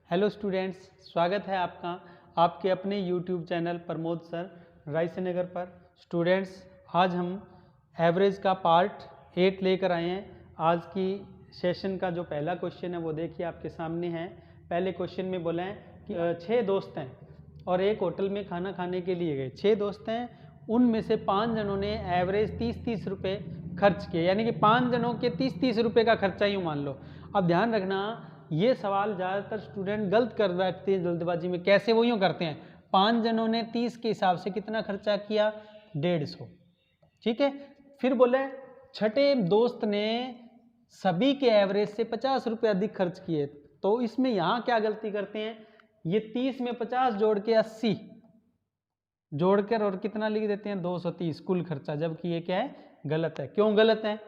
Hello students, स्वागत है आपका आपके अपने यूट्यूब चैनल प्रमोद सर रायसेनगर पर। स्टूडेंट्स, आज हम एवरेज का पार्ट 8 लेकर आए हैं। आज की सेशन का जो पहला क्वेश्चन है वो देखिए आपके सामने है। पहले क्वेश्चन में बोला है कि 6 दोस्त हैं और एक होटल में खाना खाने के लिए गए। 6 दोस्त हैं, उनमें से 5 जनों ने एवरेज 30-30 रुपये खर्च किए, यानी कि 5 जनों के 30-30 रुपये का खर्चा यूँ मान लो। अब ध्यान रखना, ये सवाल ज़्यादातर स्टूडेंट गलत कर बैठते हैं जल्दबाजी में। कैसे? वो यूँ करते हैं, 5 जनों ने 30 के हिसाब से कितना खर्चा किया? 150। ठीक है। फिर बोले छठे दोस्त ने सभी के एवरेज से 50 रुपये अधिक खर्च किए। तो इसमें यहाँ क्या गलती करते हैं, ये 30 में 50 जोड़ के 80 जोड़कर और कितना लिख देते हैं? 230 कुल खर्चा, जबकि ये क्या है? गलत है। क्यों गलत है?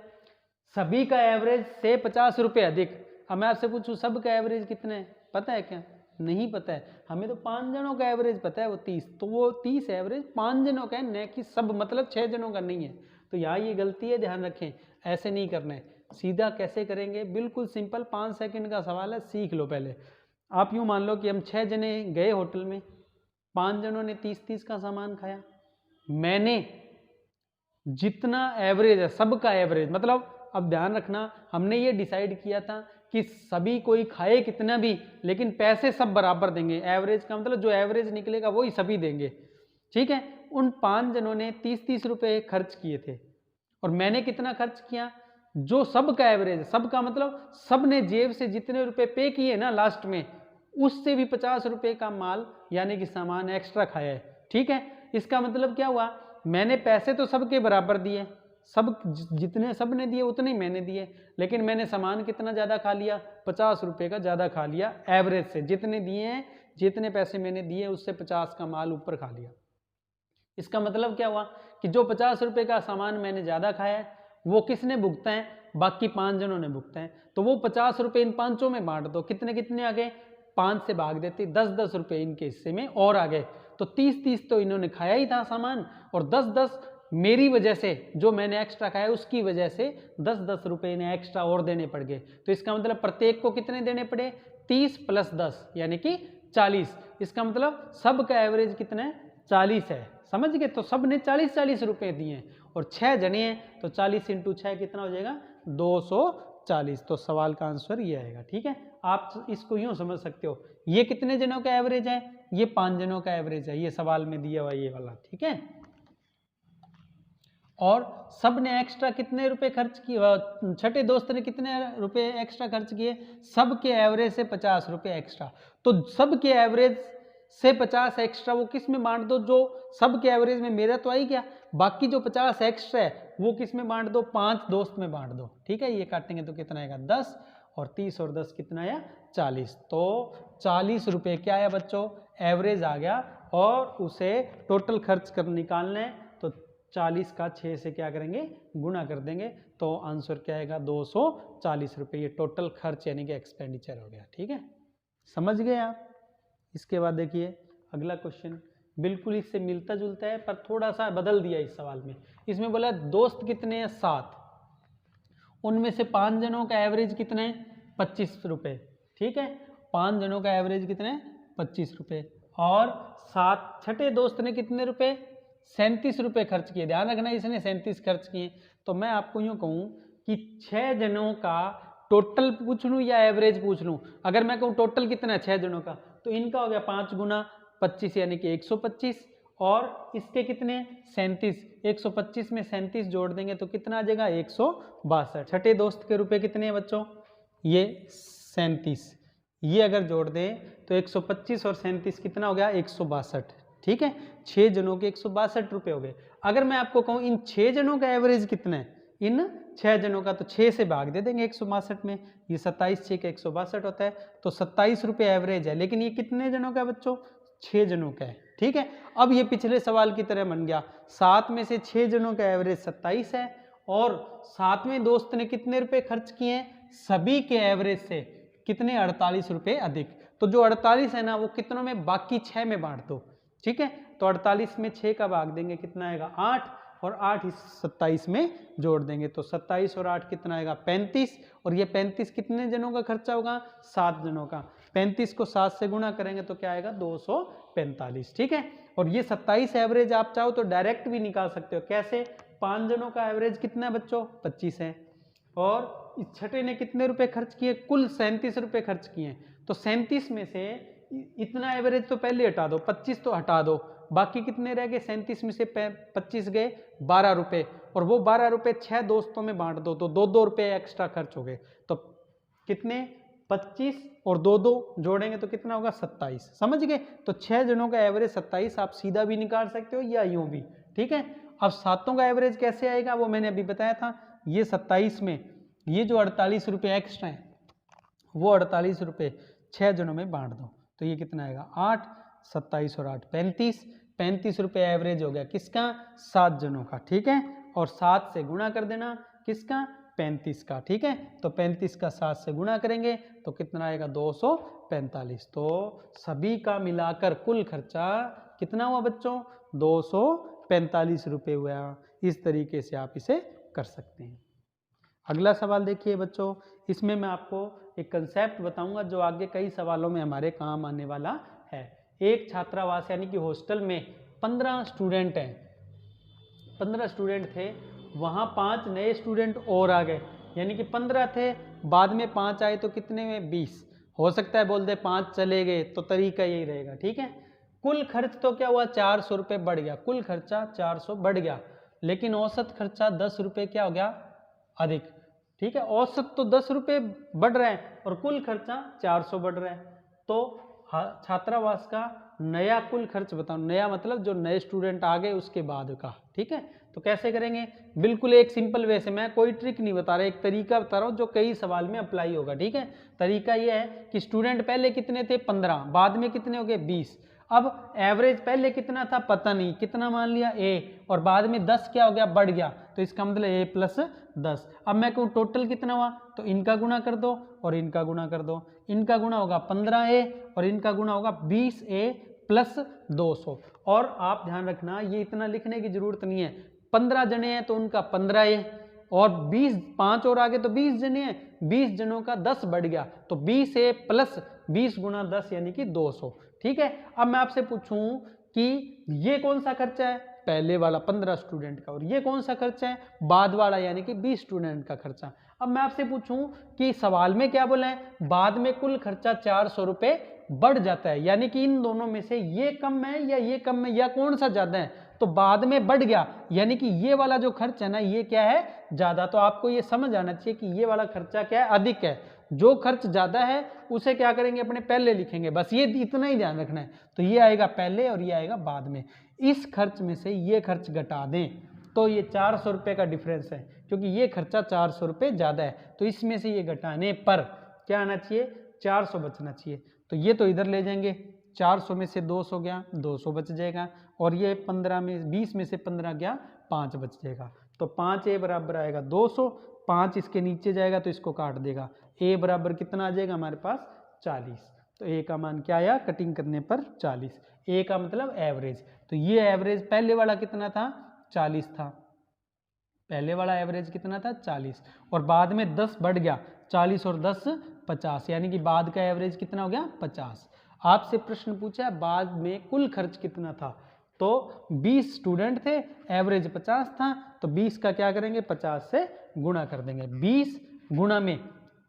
सभी का एवरेज से 50 रुपये अधिक। अब मैं आपसे पूछूं सब का एवरेज कितने है, पता है क्या? नहीं पता है। हमें तो 5 जनों का एवरेज पता है, वो 30। तो वो 30 एवरेज 5 जनों का है, न कि सब, मतलब 6 जनों का नहीं है। तो यहाँ ये गलती है, ध्यान रखें। ऐसे नहीं करना है। सीधा कैसे करेंगे? बिल्कुल सिंपल, 5 सेकंड का सवाल है, सीख लो पहले। आप यूँ मान लो कि हम 6 जने गए होटल में, 5 जनों ने 30-30 का सामान खाया। मैंने जितना एवरेज है सबका एवरेज, मतलब अब ध्यान रखना, हमने ये डिसाइड किया था कि सभी कोई खाए कितना भी, लेकिन पैसे सब बराबर देंगे। एवरेज का मतलब जो एवरेज निकलेगा वही सभी देंगे। ठीक है। उन 5 जनों ने 30-30 रुपये खर्च किए थे और मैंने कितना खर्च किया? जो सबका एवरेज, सबका मतलब सब ने जेब से जितने रुपए पे किए ना लास्ट में, उससे भी 50 रुपये का माल यानी कि सामान एक्स्ट्रा खाया है। ठीक है। इसका मतलब क्या हुआ? मैंने पैसे तो सबके बराबर दिए, सब जितने सब ने दिए उतने ही मैंने दिए, लेकिन मैंने सामान कितना ज़्यादा खा लिया? 50 रुपये का ज़्यादा खा लिया एवरेज से। जितने दिए हैं, जितने पैसे मैंने दिए उससे 50 का माल ऊपर खा लिया। इसका मतलब क्या हुआ कि जो 50 रुपये का सामान मैंने ज़्यादा खाया है वो किसने भुगता है? बाकी 5 जनों ने भुगता है। तो वो 50 रुपये इन 5 में बांट दो। कितने कितने आ गए? 5 से भाग देते 10-10 रुपये इनके हिस्से में और आ गए। तो 30-30 तो इन्होंने खाया ही था सामान, और 10-10 मेरी वजह से, जो मैंने एक्स्ट्रा खाया उसकी वजह से 10-10 रुपये इन्हें एक्स्ट्रा और देने पड़ गए। तो इसका मतलब प्रत्येक को कितने देने पड़े? 30 + 10 यानी कि 40। इसका मतलब सब का एवरेज कितना है? 40 है। समझ गए? तो सब ने 40-40 रुपये दिए हैं और 6 जने हैं, तो 40 × 6 कितना हो जाएगा? 240। तो सवाल का आंसर ये आएगा। ठीक है। आप इसको यूं समझ सकते हो, ये कितने जनों का एवरेज है? ये 5 जनों का एवरेज है, ये सवाल में दिया हुआ ये वाला। ठीक है। और सब ने एक्स्ट्रा कितने रुपए खर्च किए? छठे दोस्त ने कितने रुपए एक्स्ट्रा खर्च किए? सब के एवरेज से 50 रुपये एक्स्ट्रा। तो सब के एवरेज से 50 एक्स्ट्रा वो किस में बांट दो? जो सब के एवरेज में मेरा तो आई गया, बाकी जो 50 एक्स्ट्रा है वो किस में बांट दो? 5 दोस्त में बांट दो। ठीक है। ये काटेंगे तो कितना आएगा? 10, और 30 और 10 कितना आया? 40। तो 40 रुपये क्या है बच्चों? एवरेज आ गया, और उसे टोटल खर्च कर निकालना है तो 40 का 6 से क्या करेंगे? गुणा कर देंगे। तो आंसर क्या आएगा? 240 रुपये। ये टोटल खर्च यानी कि एक्सपेंडिचर हो गया। ठीक है। समझ गए आप? इसके बाद देखिए अगला क्वेश्चन, बिल्कुल इससे मिलता जुलता है पर थोड़ा सा बदल दिया इस सवाल में। इसमें बोला दोस्त कितने हैं? 7। उनमें से 5 जनों का एवरेज कितने हैं? 25 रुपये। ठीक है। 5 जनों का एवरेज कितने? 25 रुपये। और 7 छठे दोस्त ने कितने रुपए? 37 रुपये खर्च किए। ध्यान रखना, इसने 37 खर्च किए। तो मैं आपको यूँ कहूँ कि 6 जनों का टोटल पूछ लूँ या एवरेज पूछ लूँ? अगर मैं कहूँ टोटल कितना है 6 जनों का, तो इनका हो गया 5 × 25 यानी कि 125, और इसके कितने? 37। 125 में 37 जोड़ देंगे तो कितना आ जाएगा? 162। छठे दोस्त के रुपए कितने हैं बच्चों? ये 37। ये अगर जोड़ दें तो 125 और 37 कितना हो गया? 162। ठीक है। 6 जनों के 162 रुपये हो गए। अगर मैं आपको कहूँ इन 6 जनों का एवरेज कितना है? इन 6 जनों का, तो 6 से भाग दे देंगे 162 में। ये 27 6 का 162 होता है, तो 27 रुपये एवरेज है। लेकिन ये कितने जनों का है बच्चों? 6 जनों का है। ठीक है। अब ये पिछले सवाल की तरह बन गया। 7 में से 6 जनों का एवरेज 27 है, और 7वें दोस्त ने कितने रुपए खर्च किए हैं? सभी के एवरेज से कितने? 48 रुपये अधिक। तो जो 48 है ना, वो कितनों में? बाकी 6 में बांट दो। ठीक है। तो 48 में 6 का भाग देंगे, कितना आएगा? 8, और 8 इस 27 में जोड़ देंगे तो 27 और 8 कितना आएगा? 35। और ये 35 कितने जनों का खर्चा होगा? 7 जनों का। 35 को 7 से गुणा करेंगे तो क्या आएगा 245, ठीक है। और ये 27 एवरेज आप चाहो तो डायरेक्ट भी निकाल सकते हो। कैसे? 5 जनों का एवरेज कितना है बच्चों? 25 है। और इस छठे ने कितने रुपए खर्च किए? कुल 37 रुपए खर्च किए। तो 37 में से इतना एवरेज तो पहले हटा दो, 25 तो हटा दो, बाकी कितने रह गए? 37 में से 25 गए 12 रुपए, और वो 12 रुपए 6 दोस्तों में बांट दो तो 2-2 रुपए एक्स्ट्रा खर्च हो गए। तो कितने? 25 और 2-2 जोड़ेंगे तो कितना होगा? 27। समझ गए? तो 6 जनों का एवरेज 27 आप सीधा भी निकाल सकते हो या यूं भी, ठीक है। अब सातों का एवरेज कैसे आएगा वो मैंने अभी बताया था। ये 27 में ये जो 48 रुपये एक्स्ट्रा है वो 48 रुपये 6 जनों में बांट दो तो ये कितना आएगा? 8, 27 और 8 35, 35 रुपये एवरेज हो गया किसका? 7 जनों का, ठीक है। और 7 से गुणा कर देना किसका? 35 का, ठीक है। तो 35 का 7 से गुणा करेंगे तो कितना आएगा? 245। तो सभी का मिलाकर कुल खर्चा कितना हुआ बच्चों? 245 रुपये हुआ। इस तरीके से आप इसे कर सकते हैं। अगला सवाल देखिए बच्चों, इसमें मैं आपको एक कंसेप्ट बताऊंगा जो आगे कई सवालों में हमारे काम आने वाला है। एक छात्रावास यानी कि हॉस्टल में 15 स्टूडेंट हैं, 15 स्टूडेंट थे, वहाँ 5 नए स्टूडेंट और आ गए, यानी कि 15 थे, बाद में 5 आए तो कितने में? 20। हो सकता है बोल दे 5 चले गए, तो तरीका यही रहेगा, ठीक है। कुल खर्च तो क्या हुआ? 400 रुपये बढ़ गया, कुल खर्चा 400 बढ़ गया, लेकिन औसत खर्चा 10 रुपये क्या हो गया? अधिक, ठीक है। औसत तो 10 रुपये बढ़ रहा है और कुल खर्चा 400 बढ़ रहा है। तो छात्रावास का नया कुल खर्च बताओ। नया मतलब जो नए स्टूडेंट आ गए उसके बाद का, ठीक है। तो कैसे करेंगे? बिल्कुल एक सिंपल वे से, मैं कोई ट्रिक नहीं बता रहा, एक तरीका बता रहा हूँ जो कई सवाल में अप्लाई होगा, ठीक है। तरीका यह है कि स्टूडेंट पहले कितने थे? 15, बाद में कितने हो गए? 20। अब एवरेज पहले कितना था? पता नहीं, कितना मान लिया? A, और बाद में 10 क्या हो गया? बढ़ गया, तो इसका मतलब A + 10। अब मैं कहूँ टोटल कितना हुआ? तो इनका गुणा कर दो और इनका गुणा कर दो। इनका गुणा होगा 15A और इनका गुणा होगा 20A + 200। और आप ध्यान रखना, ये इतना लिखने की जरूरत नहीं है। 15 जने हैं तो उनका 15A, और 20 5 और आगे तो 20 जने हैं, 20 जनों का 10 बढ़ गया, तो 20A + 20 × 10 यानी कि 200, ठीक है। अब मैं आपसे पूछूं कि ये कौन सा खर्चा है? पहले वाला 15 स्टूडेंट का। और ये कौन सा खर्चा है? बाद वाला यानी कि 20 स्टूडेंट का खर्चा। अब मैं आपसे पूछूं कि सवाल में क्या बोला है? बाद में कुल खर्चा 400 रुपये बढ़ जाता है, यानी कि इन दोनों में से ये कम है या ये कम है, या कौन सा ज्यादा है? तो बाद में बढ़ गया, यानी कि ये वाला जो खर्च है ना, ये क्या है? ज्यादा। तो आपको ये समझ आना चाहिए कि ये वाला खर्चा क्या है? अधिक है। जो खर्च ज्यादा है उसे क्या करेंगे? अपने पहले लिखेंगे, बस ये इतना ही ध्यान रखना है। तो ये आएगा पहले और ये आएगा बाद में। इस खर्च में से ये खर्च घटा दें तो ये 400 रुपये का डिफरेंस है, क्योंकि ये खर्चा 400 रुपये ज्यादा है, तो इसमें से ये घटाने पर क्या आना चाहिए? 400 बचना चाहिए। तो ये तो इधर ले जाएंगे, 400 में से 200 गया, 200 बच जाएगा, और ये 15 में 20 में से 15 गया, 5 बच जाएगा। तो 5A बराबर आएगा 200, 5 इसके नीचे जाएगा तो इसको काट देगा। A बराबर कितना आ जाएगा हमारे पास? 40। तो A का मान क्या आया? कटिंग करने पर 40। A का मतलब एवरेज। तो ये एवरेज पहले वाला कितना था? 40 था। पहले वाला एवरेज कितना था? 40, और बाद में 10 बढ़ गया, 40 और 10 50, यानी कि बाद का एवरेज कितना हो गया? 50। आपसे प्रश्न पूछा बाद में कुल खर्च कितना था, तो 20 स्टूडेंट थे, एवरेज 50 था, तो 20 का क्या करेंगे? 50 से गुणा कर देंगे। 20 गुणा में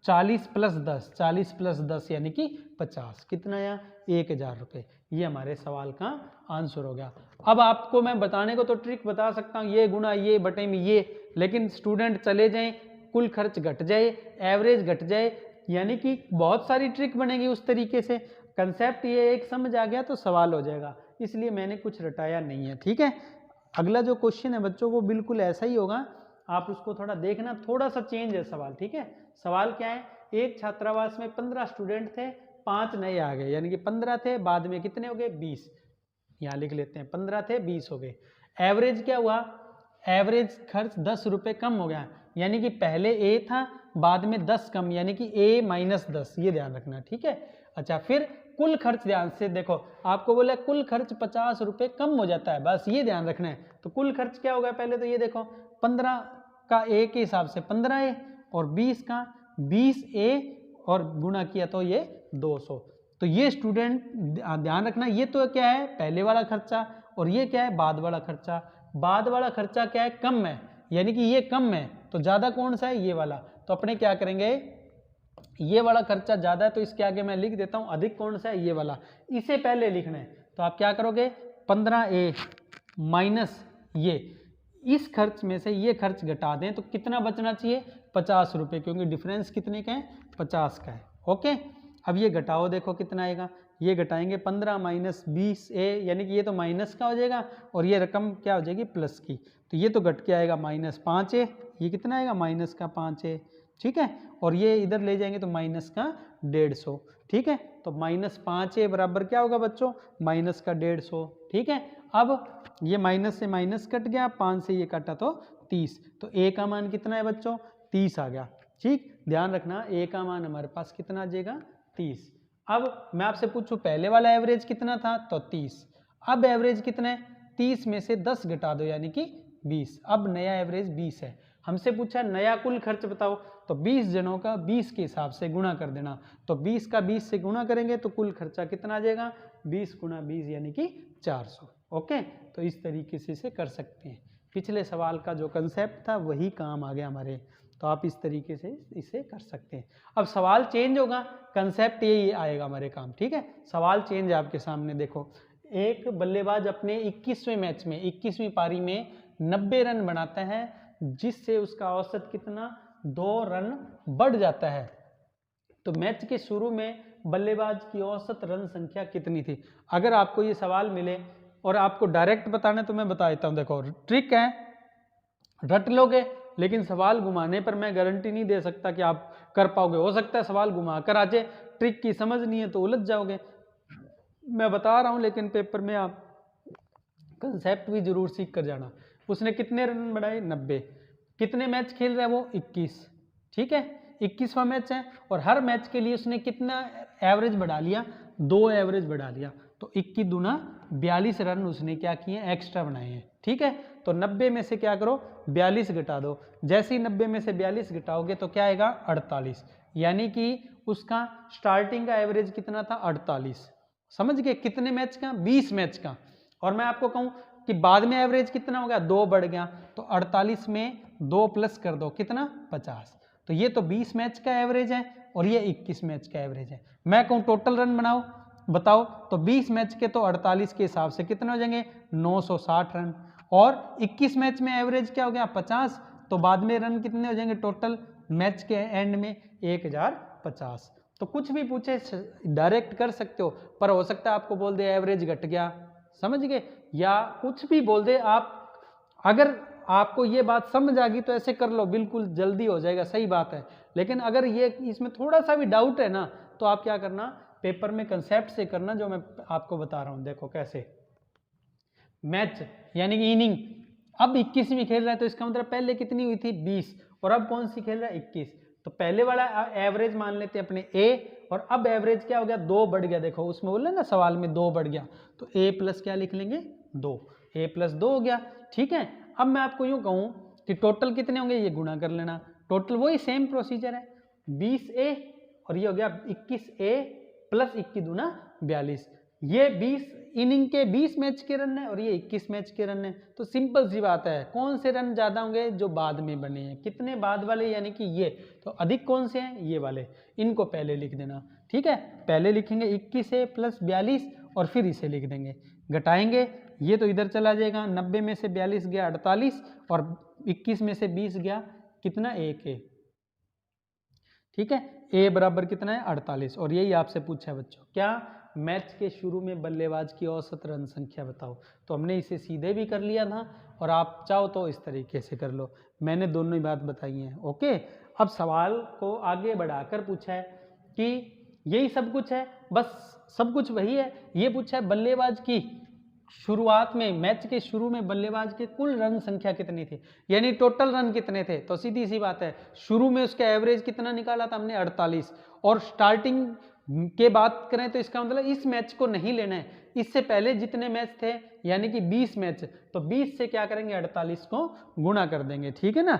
40 + 10, 40 + 10 यानी कि 50, कितना आया? 1000 रुपये। ये हमारे सवाल का आंसर हो गया। अब आपको मैं बताने को तो ट्रिक बता सकता हूँ, ये गुणा ये बटे में ये, लेकिन स्टूडेंट चले जाएं, कुल खर्च घट जाए, एवरेज घट जाए, यानी कि बहुत सारी ट्रिक बनेगी उस तरीके से। कंसेप्ट ये एक समझ आ गया तो सवाल हो जाएगा, इसलिए मैंने कुछ रटाया नहीं है, ठीक है। अगला जो क्वेश्चन है बच्चों वो बिल्कुल ऐसा ही होगा, आप उसको थोड़ा देखना, थोड़ा सा चेंज है सवाल, ठीक है। सवाल क्या है? एक छात्रावास में 15 स्टूडेंट थे, 5 नए आ गए, यानी कि 15 थे, बाद में कितने हो गए? 20। यहाँ लिख लेते हैं, 15 थे 20 हो गए। एवरेज क्या हुआ? एवरेज खर्च 10 रुपये कम हो गया, यानी कि पहले A था, बाद में 10 कम, यानी कि A - 10, ये ध्यान रखना, ठीक है। अच्छा, फिर कुल खर्च ध्यान से देखो, आपको बोला कुल खर्च 50 रुपये कम हो जाता है, बस ये ध्यान रखना है। तो कुल खर्च क्या होगा? पहले तो ये देखो, 15 का A के हिसाब से 15A, और 20 का 20A, और गुणा किया तो ये 200। तो ये स्टूडेंट ध्यान रखना, ये तो क्या है पहले वाला खर्चा और ये क्या है बाद वाला खर्चा। बाद वाला खर्चा क्या है कम है, यानी कि ये कम है, तो ज़्यादा कौन सा है ये वाला। तो अपने क्या करेंगे, ये वाला खर्चा ज़्यादा है तो इसके आगे मैं लिख देता हूँ अधिक कौन सा है ये वाला, इसे पहले लिखना है। तो आप क्या करोगे 15A माइनस ये, इस खर्च में से ये खर्च घटा दें तो कितना बचना चाहिए 50 रुपये, क्योंकि डिफरेंस कितने का है 50 का है। ओके, अब ये घटाओ देखो कितना आएगा, ये घटाएंगे 15 माइनस 20A, यानी कि ये तो माइनस का हो जाएगा और ये रकम क्या हो जाएगी प्लस की, तो ये तो घट के आएगा -5A, ये कितना आएगा माइनस का 5A, ठीक है, और ये इधर ले जाएंगे तो माइनस का 150, ठीक है। तो -5A बराबर क्या होगा बच्चों माइनस का 150, ठीक है। अब ये माइनस से माइनस कट गया, 5 से ये कटा तो 30, तो A का मान कितना है बच्चों 30 आ गया, ठीक। ध्यान रखना A का मान हमारे पास कितना आ जाएगा 30। अब मैं आपसे पूछूं पहले वाला एवरेज कितना था तो 30, अब एवरेज कितना है 30 में से 10 घटा दो यानी कि 20, अब नया एवरेज 20 है। हमसे पूछा नया कुल खर्च बताओ, तो 20 जनों का 20 के हिसाब से गुणा कर देना, तो 20 का 20 से गुणा करेंगे तो कुल खर्चा कितना आ जाएगा 20 गुणा 20 यानी कि 400। ओके, तो इस तरीके से इसे कर सकते हैं। पिछले सवाल का जो कंसेप्ट था वही काम आ गया हमारे, तो आप इस तरीके से इसे कर सकते हैं। अब सवाल चेंज होगा, कंसेप्ट यही आएगा हमारे काम, ठीक है। सवाल चेंज आपके सामने देखो, एक बल्लेबाज अपने 21वें मैच में 21वीं पारी में 90 रन बनाता है, जिससे उसका औसत कितना 2 रन बढ़ जाता है। तो मैच के शुरू में बल्लेबाज की औसत रन संख्या कितनी थी। अगर आपको ये सवाल मिले और आपको डायरेक्ट बताना तो मैं बता देता हूँ, देखो ट्रिक है, रट लोगे, लेकिन सवाल घुमाने पर मैं गारंटी नहीं दे सकता कि आप कर पाओगे, हो सकता है सवाल घुमा कर आ जाए, ट्रिक की समझ नहीं है तो उलझ जाओगे। मैं बता रहा हूँ लेकिन पेपर में आप कंसेप्ट भी जरूर सीख कर जाना। उसने कितने रन बनाए 90, कितने मैच खेल रहा है वो 21, ठीक है, 21वां मैच है, और हर मैच के लिए उसने कितना एवरेज बढ़ा लिया 2 एवरेज बढ़ा लिया, तो 21 दूना 42 रन उसने क्या किए एक्स्ट्रा बनाए हैं, ठीक है। तो 90 में से क्या करो 42 घटा दो, जैसे ही 90 में से 42 घटाओगे तो क्या आएगा 48, यानी कि उसका स्टार्टिंग का एवरेज कितना था 48, समझ गए कितने मैच का 20 मैच का। और मैं आपको कहूं कि बाद में एवरेज कितना हो गया 2 बढ़ गया, तो 48 में 2 प्लस कर दो कितना 50, तो ये तो 20 मैच का एवरेज है और ये 21 मैच का एवरेज है। मैं कहूँ टोटल रन बनाओ बताओ, तो 20 मैच के तो 48 के हिसाब से कितने हो जाएंगे 960 रन, और 21 मैच में एवरेज क्या हो गया 50, तो बाद में रन कितने हो जाएंगे टोटल मैच के एंड में 1050। तो कुछ भी पूछे डायरेक्ट कर सकते हो, पर हो सकता है आपको बोल दे एवरेज घट गया, समझ गए, या कुछ भी बोल दे आप। अगर आपको ये बात समझ आ गई तो ऐसे कर लो, बिल्कुल जल्दी हो जाएगा, सही बात है। लेकिन अगर ये इसमें थोड़ा सा भी डाउट है ना, तो आप क्या करना पेपर में कंसेप्ट से करना, जो मैं आपको बता रहा हूं। देखो कैसे, मैच यानी कि इनिंग, अब 21वीं खेल रहा है तो इसका मतलब पहले कितनी हुई थी 20, और अब कौन सी खेल रहा है 21, तो पहले वाला एवरेज मान लेते हैं अपने A, और अब एवरेज क्या हो गया 2 बढ़ गया, देखो उसमें बोल रहे ना सवाल में 2 बढ़ गया, तो A प्लस क्या लिख लेंगे 2, A प्लस 2 हो गया, ठीक है। अब मैं आपको यूं कहूं कि टोटल कितने होंगे, ये गुणा कर लेना, टोटल वही सेम प्रोसीजर है 20A और ये हो गया 21A प्लस 21 दूना 42, ये 20 इनिंग के 20 मैच के रन है और ये 21 मैच के रन है। तो सिंपल सी बात है, कौन से रन ज्यादा होंगे जो बाद में बने हैं, कितने बाद वाले यानी कि ये, तो अधिक कौन से हैं ये वाले, इनको पहले लिख देना, ठीक है। पहले लिखेंगे 21A प्लस 42 और फिर इसे लिख देंगे, घटाएंगे, ये तो इधर चला जाएगा, 90 में से 42 गया 48 और 21 में से 20 गया कितना 1A, ठीक है। A बराबर कितना है 48, और यही आपसे पूछा है बच्चों, क्या मैच के शुरू में बल्लेबाज की औसत रन संख्या बताओ। तो हमने इसे सीधे भी कर लिया था और आप चाहो तो इस तरीके से कर लो, मैंने दोनों ही बात बताई है। ओके, अब सवाल को आगे बढ़ाकर पूछा है कि यही सब कुछ है, बस सब कुछ वही है, ये पूछा है बल्लेबाज की शुरुआत में, मैच के शुरू में बल्लेबाज के कुल रन संख्या कितनी थी, यानी टोटल रन कितने थे। तो सीधी सी बात है, शुरू में उसका एवरेज कितना निकाला था हमने 48, और स्टार्टिंग के बात करें तो इसका मतलब इस मैच को नहीं लेना है, इससे पहले जितने मैच थे यानी कि 20 मैच, तो 20 से क्या करेंगे 48 को गुणा कर देंगे, ठीक है ना।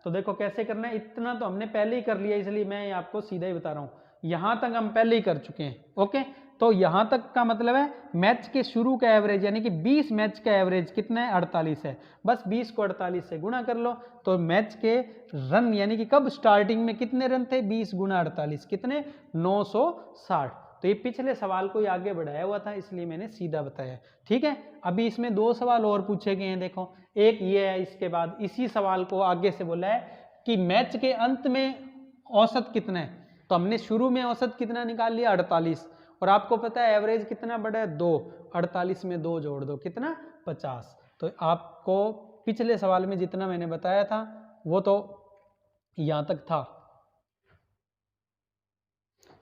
तो देखो कैसे करना है, इतना तो हमने पहले ही कर लिया, इसलिए मैं आपको सीधा ही बता रहा हूँ। यहाँ तक हम पहले ही कर चुके हैं। ओके, तो यहाँ तक का मतलब है मैच के शुरू का एवरेज यानी कि 20 मैच का एवरेज कितना है, 48 है। बस 20 को 48 से गुणा कर लो तो मैच के रन यानी कि कब स्टार्टिंग में कितने रन थे, 20 गुना 48 कितने, 960। तो ये पिछले सवाल को ही आगे बढ़ाया हुआ था इसलिए मैंने सीधा बताया। ठीक है, अभी इसमें 2 सवाल और पूछे गए हैं। देखो एक ये है, इसके बाद इसी सवाल को आगे से बोला है कि मैच के अंत में औसत कितना है। तो हमने शुरू में औसत कितना निकाल लिया, 48, और आपको पता है एवरेज कितना बढ़ा है, 2, 48 में 2 जोड़ दो कितना, 50। तो आपको पिछले सवाल में जितना मैंने बताया था वो तो यहां तक था,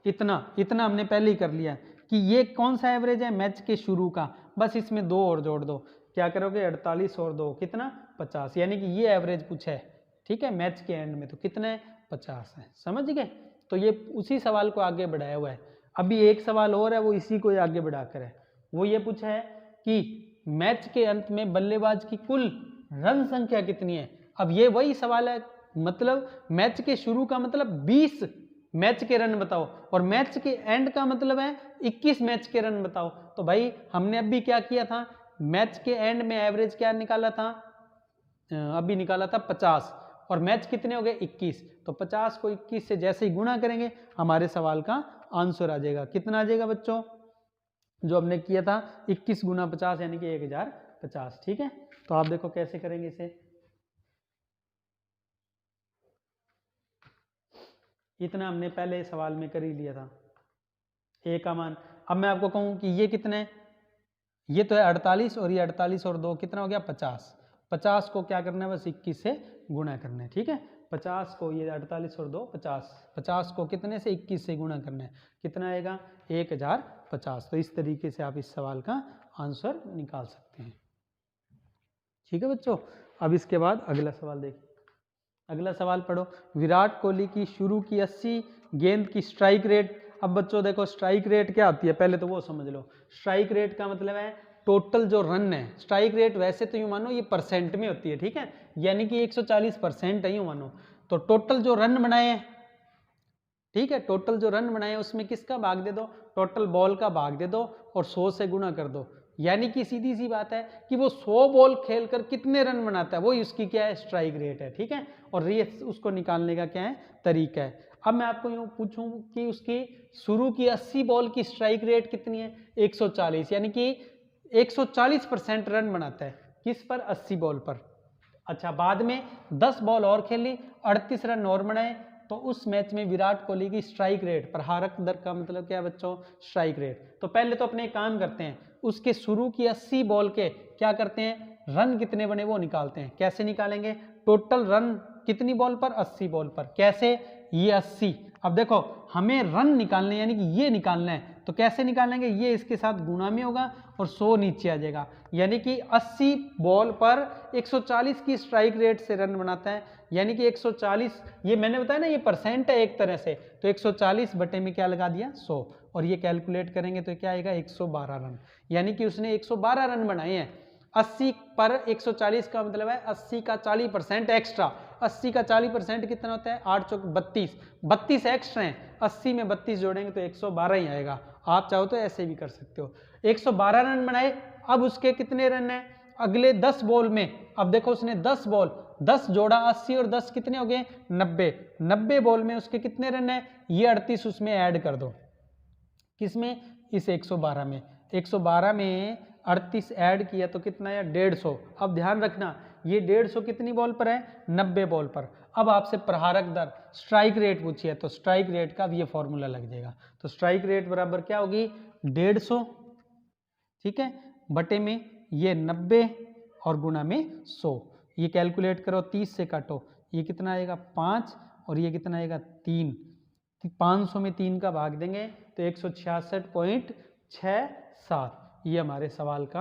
इतना हमने पहले ही कर लिया कि ये कौन सा एवरेज है, मैच के शुरू का। बस इसमें 2 और जोड़ दो, क्या करोगे, 48 और 2 कितना, 50, यानी कि ये एवरेज पूछा है। ठीक है, मैच के एंड में तो कितना है, 50 है। समझ गए, तो ये उसी सवाल को आगे बढ़ाया हुआ है। अभी एक सवाल और है, वो इसी को आगे बढ़ाकर है। वो ये पूछा है कि मैच के अंत में बल्लेबाज की कुल रन संख्या कितनी है। अब ये वही सवाल है, मतलब मैच के शुरू का मतलब 20 मैच के रन बताओ, और मैच के एंड का मतलब है 21 मैच के रन बताओ। तो भाई हमने अभी क्या किया था, मैच के एंड में एवरेज क्या निकाला था, अभी निकाला था 50, और मैच कितने हो गए, 21। तो 50 को 21 से जैसे ही गुणा करेंगे हमारे सवाल का आंसर आ जाएगा। कितना आ जाएगा बच्चों, जो हमने किया था 21 गुना 50 यानी कि 1050। ठीक है, तो आप देखो कैसे करेंगे इसे। इतना हमने पहले सवाल में कर ही लिया था, ए का मान। अब मैं आपको कहूं कि ये कितने, ये तो है 48 और ये 48 और 2 कितना हो गया, 50। 50 को क्या करना है, बस 21 से गुणा करना है। ठीक है, 50 को, ये 48 और 2 50, 50 को कितने से, 21 से गुणा करना है, कितना आएगा, 1050। तो इस तरीके से आप इस सवाल का आंसर निकाल सकते हैं। ठीक है बच्चों, अब इसके बाद अगला सवाल देखिए। अगला सवाल पढ़ो, विराट कोहली की शुरू की 80 गेंद की स्ट्राइक रेट। अब बच्चों देखो स्ट्राइक रेट क्या होती है, पहले तो वो समझ लो। स्ट्राइक रेट का मतलब है टोटल जो रन है। स्ट्राइक रेट वैसे तो यूं मानो ये परसेंट में होती है, ठीक है, यानी कि 140% है यूं मानो। तो टोटल जो रन बनाए हैं, ठीक है, टोटल जो रन बनाए उसमें किसका भाग दे दो, टोटल बॉल का भाग दे दो और 100 से गुणा कर दो। यानी कि सीधी सी बात है कि वो 100 बॉल खेलकर कितने रन बनाता है, वो उसकी क्या है, स्ट्राइक रेट है। ठीक है, और ये उसको निकालने का क्या है, तरीका है। अब मैं आपको यूँ पूछूं कि उसकी शुरू की 80 बॉल की स्ट्राइक रेट कितनी है, 140, यानी कि 140% रन बनाता है। किस पर, 80 बॉल पर। अच्छा, बाद में 10 बॉल और खेली, 38 रन और बनाए, तो उस मैच में विराट कोहली की स्ट्राइक रेट, प्रहारक दर का मतलब क्या है बच्चों, स्ट्राइक रेट। तो पहले तो अपने काम करते हैं, उसके शुरू की 80 बॉल के क्या करते हैं, रन कितने बने वो निकालते हैं। कैसे निकालेंगे, टोटल रन कितनी बॉल पर, 80 बॉल पर। कैसे, ये 80, अब देखो हमें रन निकालने यानी कि ये निकालना है, तो कैसे निकालेंगे, ये इसके साथ गुणा में होगा और 100 नीचे आ जाएगा। यानी कि 80 बॉल पर 140 की स्ट्राइक रेट से रन बनाता है, यानी कि 140, ये मैंने बताया ना ये परसेंट है एक तरह से, तो 140 बटे में क्या लगा दिया, 100, और ये कैलकुलेट करेंगे तो क्या आएगा, 112 रन। यानी कि उसने 112 रन बनाए हैं। 80 पर 140 का मतलब है 80 का 40% एक्स्ट्रा। 80 का 40% कितना होता है, 8 चौक 32, 32 एक्स्ट्रा हैं, 80 में 32 जोड़ेंगे तो 112 ही आएगा। आप चाहो तो ऐसे भी कर सकते हो। 112 रन बनाए, अब उसके कितने रन हैं अगले 10 बॉल में। अब देखो उसने 10 बॉल, 10 जोड़ा 80 और 10 कितने हो गए, 90, 90 बॉल में उसके कितने रन हैं, ये 38 उसमें ऐड कर दो, किसमें, इस 112 में। 112 में 38 ऐड किया तो कितना है, 150। अब ध्यान रखना ये 150 कितनी बॉल पर है, 90 बॉल पर। अब आपसे प्रहारक दर, स्ट्राइक रेट पूछी है, तो स्ट्राइक रेट का भी ये फॉर्मूला लग जाएगा। तो स्ट्राइक रेट बराबर क्या होगी, 150, ठीक है, बटे में ये 90 और गुणा में 100। ये कैलकुलेट करो, 30 से काटो, ये कितना आएगा 5, और ये कितना आएगा 3। 500 में 3 का भाग देंगे तो 166.67, ये हमारे सवाल का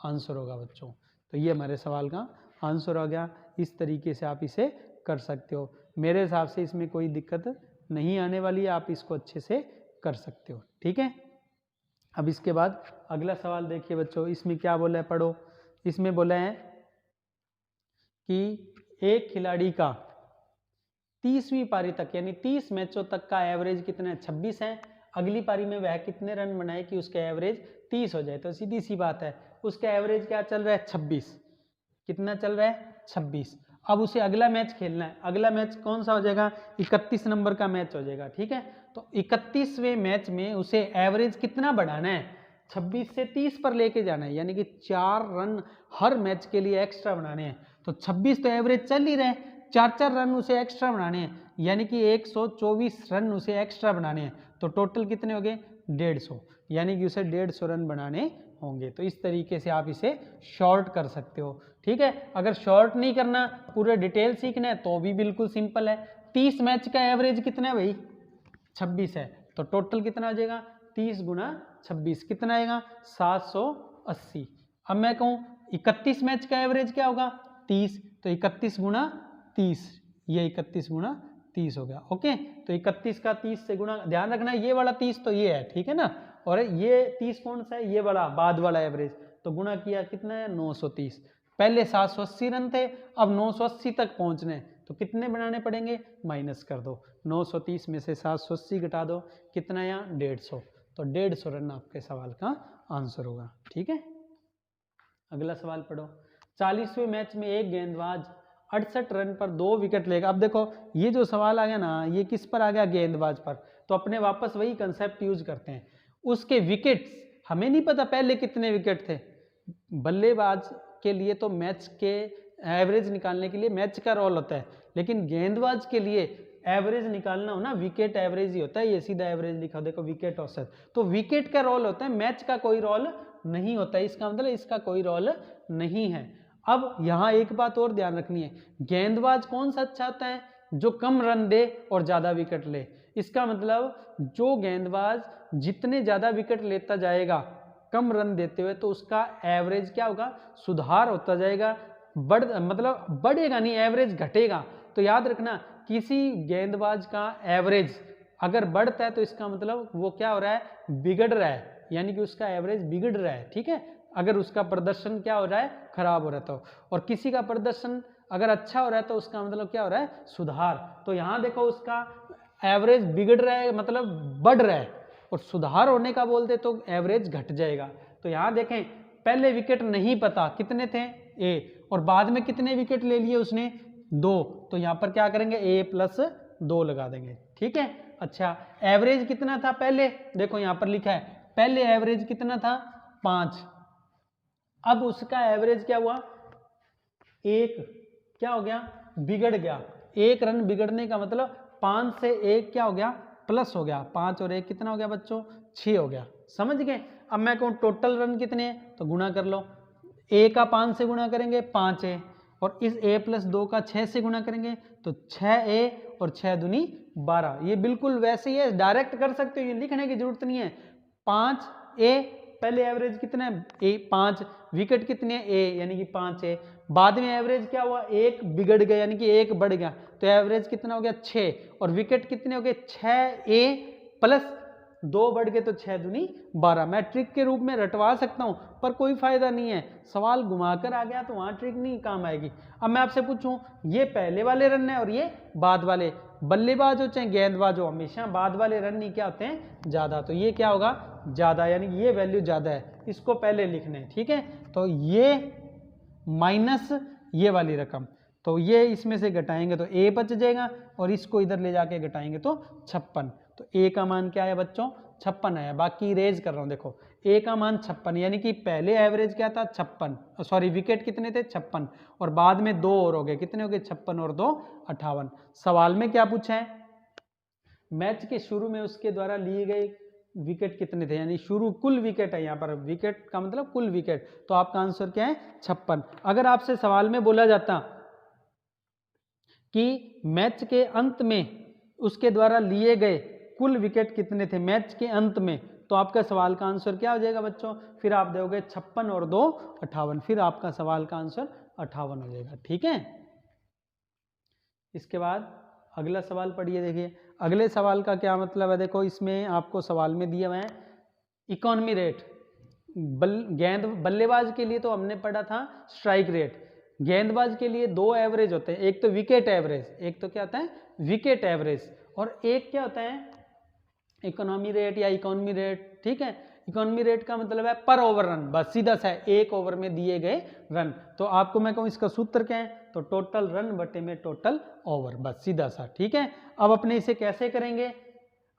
आंसर होगा बच्चों। तो ये हमारे सवाल का आंसर हो गया। इस तरीके से आप इसे कर सकते हो। मेरे हिसाब से इसमें कोई दिक्कत नहीं आने वाली है, आप इसको अच्छे से कर सकते हो। ठीक है, अब इसके बाद अगला सवाल देखिए बच्चों, इसमें क्या बोला है, पढ़ो। इसमें बोला है कि एक खिलाड़ी का 30वीं पारी तक यानी 30 मैचों तक का एवरेज कितना है, 26 है। अगली पारी में वह कितने रन बनाए कि उसका एवरेज 30 हो जाए, तो सीधी सी बात है उसका एवरेज क्या चल रहा है, 26। कितना चल रहा है, 26। अब उसे अगला मैच खेलना है, अगला मैच कौन सा हो जाएगा, 31 नंबर का मैच हो जाएगा, ठीक है। तो 31वें मैच में उसे एवरेज कितना बढ़ाना है, 26 से 30 पर लेके जाना है, यानी कि 4 रन हर मैच के लिए एक्स्ट्रा बनाने हैं। तो 26 तो एवरेज चल ही रहे, 4 रन उसे एक्स्ट्रा बनाने हैं, यानी कि 124 रन उसे एक्स्ट्रा बनाने हैं। तो टोटल कितने हो गए, 150, यानी कि उसे 150 रन बनाने होंगे। तो इस तरीके से आप इसे शॉर्ट कर सकते हो, ठीक है। अगर शॉर्ट नहीं करना, पूरे डिटेल सीखना है तो भी बिल्कुल सिंपल है। 30 मैच का एवरेज कितना है भाई, 26 है, तो टोटल कितना आ जाएगा, 30 गुना 26 कितना आएगा, 780। अब मैं कहूँ 31 मैच का एवरेज क्या होगा, 30, तो 31 गुना 30, ये 31 गुना 30 हो गया, ओके। तो 31 का 30 से गुणा, ध्यान रखना ये वाला 30 तो ये है, ठीक है ना, और ये 30 कौन सा है, ये वाला बाद वाला एवरेज, तो गुणा किया कितना है, 930। पहले 780 रन थे, अब 980 तक पहुंचने, तो कितने बनाने पड़ेंगे, माइनस कर दो, 930 में से 780 घटा दो, कितना यहाँ 150, तो 150 रन आपके सवाल का आंसर होगा, ठीक है। अगला सवाल पढ़ो। 40वें मैच में एक गेंदबाज 68 रन पर 2 विकेट लेगा। अब देखो ये जो सवाल आ गया ना, ये किस पर आ गया, गेंदबाज पर, तो अपने वापस वही कंसेप्ट यूज करते हैं। उसके विकेट्स हमें नहीं पता पहले कितने विकेट थे, बल्लेबाज के लिए तो मैच के एवरेज निकालने के लिए मैच का रोल होता है, लेकिन गेंदबाज के लिए एवरेज निकालना हो ना, विकेट एवरेज ही होता है, ये सीधा एवरेज लिखा, देखो विकेट औसत, तो विकेट का रोल होता है, मैच का कोई रोल नहीं होता है, इसका मतलब इसका कोई रोल नहीं है। अब यहाँ एक बात और ध्यान रखनी है, गेंदबाज कौन सा अच्छा होता है, जो कम रन दे और ज्यादा विकेट ले। इसका मतलब जो गेंदबाज जितने ज्यादा विकेट लेता जाएगा कम रन देते हुए, तो उसका एवरेज क्या होगा, सुधार होता जाएगा, मतलब बढ़ेगा नहीं, एवरेज घटेगा। तो याद रखना किसी गेंदबाज का एवरेज अगर बढ़ता है तो इसका मतलब वो क्या हो रहा है, बिगड़ रहा है, यानी कि उसका एवरेज बिगड़ रहा है, ठीक है। अगर उसका प्रदर्शन क्या हो रहा है, खराब हो रहा है तो, और किसी का प्रदर्शन अगर अच्छा हो रहा है तो उसका मतलब क्या हो रहा है, सुधार। तो यहाँ देखो उसका एवरेज बिगड़ रहा है मतलब बढ़ रहा है, और सुधार होने का बोलते तो एवरेज घट जाएगा। तो यहाँ देखें पहले विकेट नहीं पता कितने थे, ए, और बाद में कितने विकेट ले लिए उसने, 2, तो यहाँ पर क्या करेंगे, a+2 लगा देंगे, ठीक है। अच्छा एवरेज कितना था पहले, देखो यहाँ पर लिखा है पहले एवरेज कितना था, 5, अब उसका एवरेज क्या हुआ, 1, क्या हो गया, बिगड़ गया। 1 रन बिगड़ने का मतलब 5 से 1 क्या हो गया, प्लस हो गया, 5 और 1 कितना हो गया बच्चों, 6 हो गया, समझ गए। अब मैं कहूँ टोटल रन कितने हैं, तो गुणा कर लो, a का 5 से गुणा करेंगे 5a, और इस a+2 का 6 से गुणा करेंगे तो 6a, और 6 दूनी 12, ये बिल्कुल वैसे ही है, डायरेक्ट कर सकते हो, ये लिखने की जरूरत नहीं है। 5a पहले एवरेज कितना है, a 5, विकेट कितने हैं, a यानी कि 5a, बाद में एवरेज क्या हुआ, 1 बिगड़ गया यानी कि 1 बढ़ गया, तो एवरेज कितना हो गया 6, और विकेट कितने हो गए 6a प्लस 2 बढ़ गए तो 6 दूनी 12। मैं ट्रिक के रूप में रटवा सकता हूं पर कोई फायदा नहीं है, सवाल घुमाकर आ गया तो वहां ट्रिक नहीं काम आएगी। अब मैं आपसे पूछूं ये पहले वाले रन है और ये बाद वाले, बल्लेबाज हो चाहे गेंदबाज हो हमेशा बाद वाले रन ही क्या होते हैं, ज्यादा, तो ये क्या होगा, ज्यादा, यानी कि ये वैल्यू ज्यादा है, इसको पहले लिखना है, ठीक है। तो ये माइनस ये वाली रकम, तो ये इसमें से घटाएंगे तो a बच जाएगा, और इसको इधर ले जाके घटाएंगे तो 56, तो a का मान क्या है बच्चों, 56 आया। बाकी इरेज कर रहा हूं, देखो a का मान 56, यानी कि पहले एवरेज क्या था 56, सॉरी विकेट कितने थे 56, और बाद में 2 और हो गए, कितने हो गए 56 और 2 58। सवाल में क्या पूछा है, मैच के शुरू में उसके द्वारा लिए गए विकेट कितने थे, यानी शुरू कुल विकेट है, यहाँ पर विकेट का मतलब कुल विकेट, तो आपका आंसर क्या है 56। अगर आपसे सवाल में बोला जाता कि मैच के अंत में उसके द्वारा लिए गए कुल विकेट कितने थे मैच के अंत में, तो आपका सवाल का आंसर क्या हो जाएगा बच्चों, फिर आप दोगे 56 और 2 58, फिर आपका सवाल का आंसर 58 हो जाएगा, ठीक है। इसके बाद अगला सवाल पढ़िए, देखिए अगले सवाल का क्या मतलब है, देखो इसमें आपको सवाल में दिया हुआ है इकोनॉमी रेट, बल्लेबाज के लिए तो हमने पढ़ा था स्ट्राइक रेट, गेंदबाज के लिए दो एवरेज होते हैं, एक तो विकेट एवरेज, एक तो क्या होता है विकेट एवरेज, और एक क्या होता है इकोनॉमी रेट या इकोनॉमी रेट। ठीक है, इकोनॉमी रेट का मतलब है पर ओवर रन, बस सीधा सा है एक ओवर में दिए गए रन। तो आपको मैं कहूँ इसका सूत्र क्या है, तो टोटल रन बटे में टोटल ओवर, बस सीधा सा। ठीक है, अब अपने इसे कैसे करेंगे,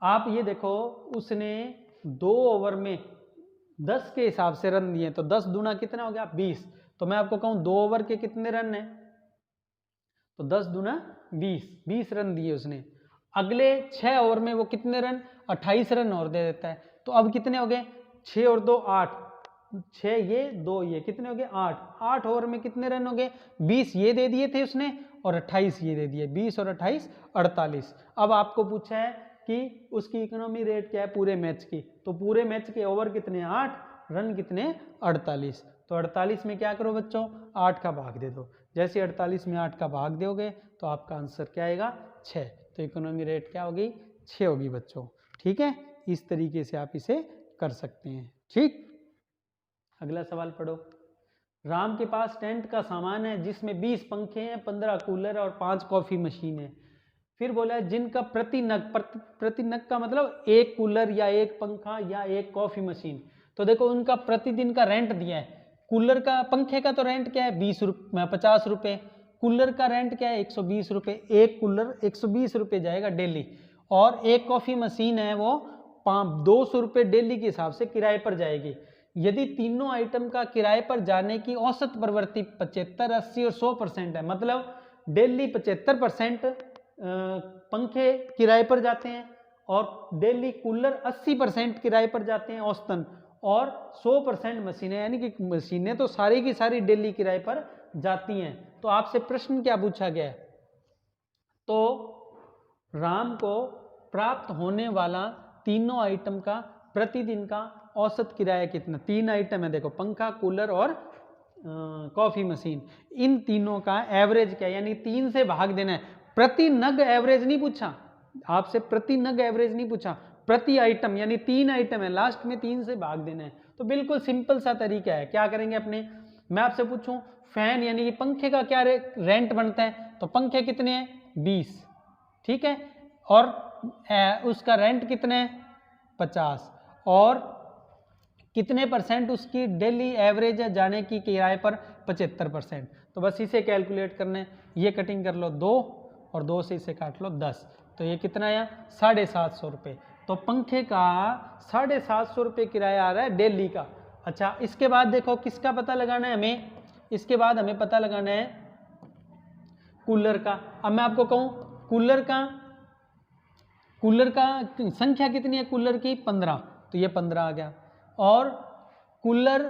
आप ये देखो उसने 2 ओवर में 10 के हिसाब से रन दिए, तो 10 दूना कितना हो गया 20। तो मैं आपको कहूँ 2 ओवर के कितने रन है, तो 10 दूना 20 रन दिए उसने। अगले 6 ओवर में वो कितने रन 28 रन और दे देता है। तो अब कितने हो गए 6 और 2 8, 6 ये 2 ये कितने हो गए 8 ओवर में कितने रन हो गए 20 ये दे दिए थे उसने और 28 ये दे दिए, 20 और 28 48। अब आपको पूछा है कि उसकी इकोनॉमी रेट क्या है पूरे मैच की, तो पूरे मैच के ओवर कितने 8, रन कितने 48। तो 48 में क्या करो बच्चों 8 का भाग दे दो, जैसे 48 में 8 का भाग दोगे तो आपका आंसर क्या आएगा 6। तो इकोनॉमी रेट क्या होगी 6 होगी बच्चों। ठीक है, इस तरीके से आप इसे कर सकते हैं। ठीक, अगला सवाल पढ़ो। राम के पास टेंट का सामान है जिसमें 20 पंखे हैं, 15 कूलर और 5 कॉफी मशीन है। फिर बोला है जिनका प्रति नग का मतलब एक कूलर या एक पंखा या एक कॉफी मशीन। तो देखो उनका प्रतिदिन का रेंट दिया है। कूलर का पंखे का तो रेंट क्या है 50 रुपये, कूलर का रेंट क्या है 120 रुपये, एक कूलर 120 रुपये जाएगा डेली, और एक कॉफी मशीन है वो 200 रुपये डेली के हिसाब से किराए पर जाएगी। यदि तीनों आइटम का किराए पर जाने की औसत प्रवृत्ति 75, 80 और 100% है, मतलब डेली 75% पंखे किराए पर जाते हैं और डेली कूलर 80% किराए पर जाते हैं औसतन, और 100% मशीनें, यानी कि मशीनें तो सारी की सारी डेली किराए पर जाती हैं। तो आपसे प्रश्न क्या पूछा गया है, तो राम को प्राप्त होने वाला तीनों आइटम का प्रतिदिन का औसत किराया कितना, 3 आइटम है देखो पंखा कूलर और कॉफी मशीन, इन तीनों का एवरेज क्या है, यानी 3 से भाग देना है। प्रति नग एवरेज नहीं पूछा आपसे, प्रति नग एवरेज नहीं पूछा, प्रति आइटम, यानी 3 आइटम है लास्ट में 3 से भाग देना है। तो बिल्कुल सिंपल सा तरीका है। क्या करेंगे अपने, मैं आपसे पूछूं फैन यानी कि पंखे का क्या रेंट बनता है, तो पंखे कितने हैं 20, ठीक है, और उसका रेंट कितने है 50, और कितने परसेंट उसकी डेली एवरेज है जाने की किराए पर 75%। तो बस इसे कैलकुलेट करना है, ये कटिंग कर लो 2 और 2 से इसे काट लो 10, तो ये कितना आया 750 रुपये। तो पंखे का 750 रुपये किराया आ रहा है डेली का। अच्छा, इसके बाद देखो किसका पता लगाना है हमें, इसके बाद हमें पता लगाना है कूलर का। अब मैं आपको कहूँ कूलर का संख्या कितनी है कूलर की 15, तो ये 15 आ गया, और कूलर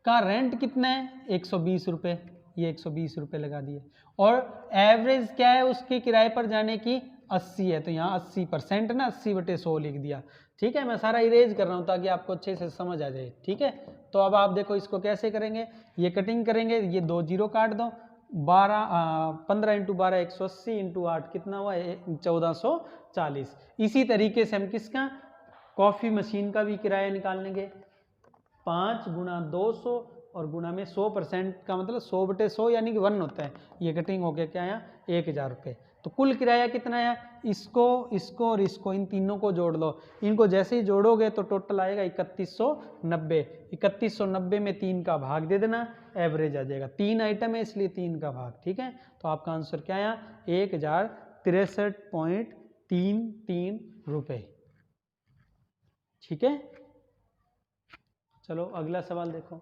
का रेंट कितना है 120 रुपये, ये 120 रुपये लगा दिए, और एवरेज क्या है उसके किराए पर जाने की 80 है, तो यहाँ 80% ना 80/100 लिख दिया। ठीक है, मैं सारा इरेज कर रहा हूँ ताकि आपको अच्छे से समझ आ जाए। ठीक है, तो अब आप देखो इसको कैसे करेंगे, ये कटिंग करेंगे, ये 2 जीरो काट दो, 15 × 12 180 × 8 कितना हुआ 1440। इसी तरीके से हम किसका कॉफ़ी मशीन का भी किराया निकाल लेंगे, 5 × 200 और गुणा में 100% का मतलब 100/100 यानी कि 1 होता है। ये कटिंग हो गया क्या आया 1000 रुपये। तो कुल किराया कितना आया, इसको और इसको इन तीनों को जोड़ लो, इनको जैसे ही जोड़ोगे तो टोटल आएगा 3190। 3190 में 3 का भाग दे देना, एवरेज आ जाएगा। 3 आइटम है इसलिए 3 का भाग। ठीक है, तो आपका आंसर क्या आया 1063.33 रुपये। ठीक है, चलो अगला सवाल देखो।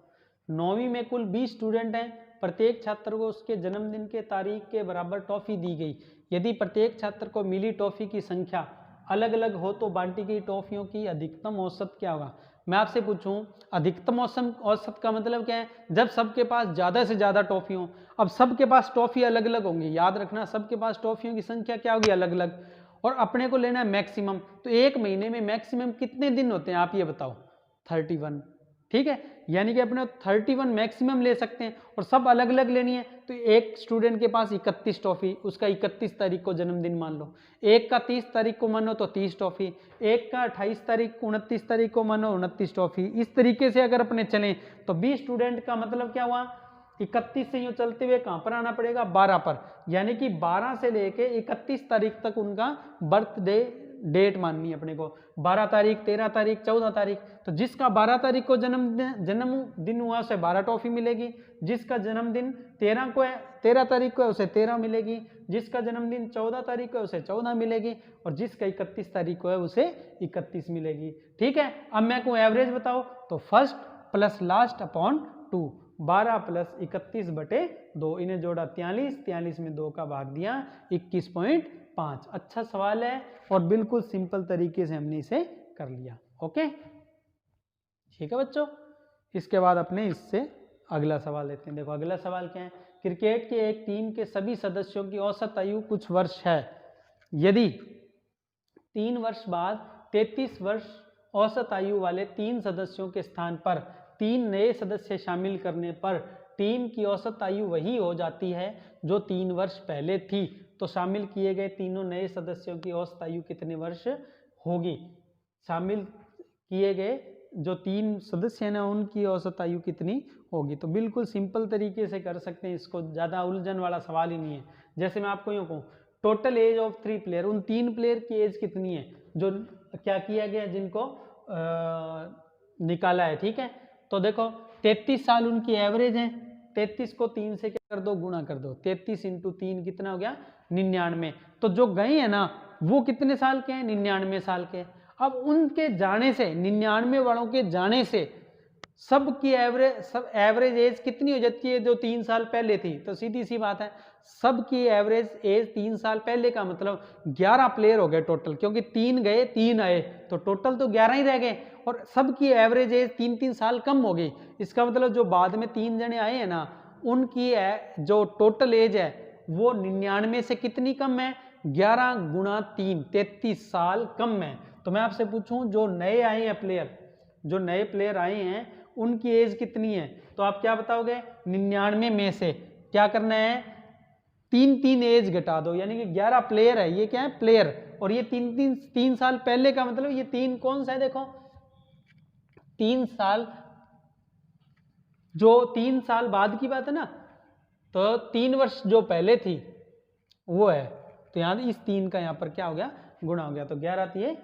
9वीं में कुल 20 स्टूडेंट हैं, प्रत्येक छात्र को उसके जन्मदिन के तारीख के बराबर टॉफी दी गई। यदि प्रत्येक छात्र को मिली टॉफी की संख्या अलग अलग हो तो बांटी गई टॉफियों की अधिकतम औसत क्या होगा। मैं आपसे पूछूं अधिकतम औसत का मतलब क्या है, जब सबके पास ज़्यादा से ज़्यादा टॉफी हो। अब सबके पास टॉफी अलग अलग होंगी, याद रखना सबके पास टॉफियों की संख्या क्या होगी अलग अलग, और अपने को लेना है मैक्सिमम। तो एक महीने में मैक्सिमम कितने दिन होते हैं आप ये बताओ 31। ठीक है, यानी कि अपने 31 मैक्सिमम ले सकते हैं, और सब अलग अलग लेनी है। तो एक स्टूडेंट के पास 31 टॉफी, उसका 31 तारीख को जन्मदिन मान लो, एक का 30 तारीख को मानो तो 30 टॉफी, एक का 28 तारीख 29 तारीख को मानो 29 टॉफी। इस तरीके से अगर अपने चलें तो 20 स्टूडेंट का मतलब क्या हुआ 31 से यूँ चलते हुए कहाँ पर आना पड़ेगा, 12 पर, यानी कि 12 से लेके 31 तारीख तक उनका बर्थडे डेट माननी है अपने को। 12 तारीख, 13 तारीख, 14 तारीख, तो जिसका 12 तारीख को जन्मदिन हुआ उसे 12 टॉफी मिलेगी, जिसका जन्मदिन 13 तारीख को है उसे 13 मिलेगी, जिसका जन्मदिन 14 तारीख को है उसे 14 मिलेगी, और जिसका 31 तारीख को है उसे 31 मिलेगी। ठीक है, अब मैं को एवरेज बताओ, तो first plus last upon 2, 12 plus 31 बटे 2, इन्हें जोड़ा 43, 43 में 2 का भाग दिया 21.5। अच्छा सवाल है और बिल्कुल सिंपल तरीके से हमने इसे कर लिया। ओके, ठीक है बच्चों। इसके बाद अपने इससे अगला सवाल लेते हैं। देखो अगला सवाल क्या है, क्रिकेट के एक टीम के सभी सदस्यों की औसत आयु कुछ वर्ष है, यदि 3 वर्ष बाद 33 वर्ष औसत आयु वाले 3 सदस्यों के स्थान पर 3 नए सदस्य शामिल करने पर टीम की औसत आयु वही हो जाती है जो 3 वर्ष पहले थी, तो शामिल किए गए तीनों नए सदस्यों की औसत आयु कितने वर्ष होगी। शामिल किए गए जो 3 सदस्य हैं ना उनकी औसत आयु कितनी होगी। तो बिल्कुल सिंपल तरीके से कर सकते हैं इसको, ज़्यादा उलझन वाला सवाल ही नहीं है। जैसे मैं आपको यूँ कहूँ, टोटल एज ऑफ 3 प्लेयर, उन 3 प्लेयर की एज कितनी है जो क्या किया गया, जिनको निकाला है। ठीक है, तो देखो 33 साल उनकी एवरेज है, 33 को 3 से क्या कर दो, गुणा कर दो, 33 इंटू 3 कितना हो गया, 99। तो जो गए हैं ना वो कितने साल के हैं, 99 साल के। अब उनके जाने से, 99 वालों के जाने से सबकी एवरेज एज कितनी हो जाती है जो 3 साल पहले थी। तो सीधी सी बात है, सबकी एवरेज एज 3 साल पहले का मतलब 11 प्लेयर हो गए टोटल, क्योंकि 3 गए 3 आए, तो टोटल तो 11 ही रह गए, और सबकी एवरेज एज 3-3 साल कम हो गई। इसका मतलब जो बाद में 3 जने आए हैं ना, उनकी जो टोटल एज है वो 99 से कितनी कम है, 11 गुणा 3, 33 साल कम है। तो मैं आपसे पूछूं, जो नए आए हैं प्लेयर, जो नए प्लेयर आए हैं उनकी एज कितनी है, तो आप क्या बताओगे, 99 में से क्या करना है, 3 एज घटा दो, यानी कि 11 प्लेयर है, ये क्या है प्लेयर, और ये 3 साल पहले का मतलब ये 3 कौन सा है, देखो 3 साल, जो 3 साल बाद की बात है ना, तो 3 वर्ष जो पहले थी वो है, तो यहाँ इस 3 का यहाँ पर क्या हो गया, गुणा हो गया, तो 11 थी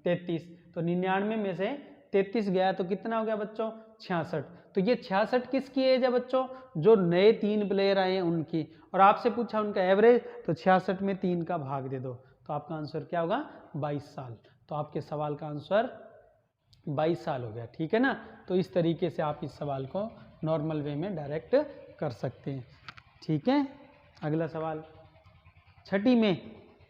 33, तो 99 में से 33 गया तो कितना हो गया बच्चों, 66। तो ये 66 किसकी एज है बच्चों, जो नए 3 प्लेयर आए हैं उनकी, और आपसे पूछा उनका एवरेज, तो 66 में 3 का भाग दे दो, तो आपका आंसर क्या होगा, 22 साल। तो आपके सवाल का आंसर 22 साल हो गया। ठीक है ना, तो इस तरीके से आप इस सवाल को नॉर्मल वे में डायरेक्ट कर सकते हैं। ठीक है, अगला सवाल, छठी में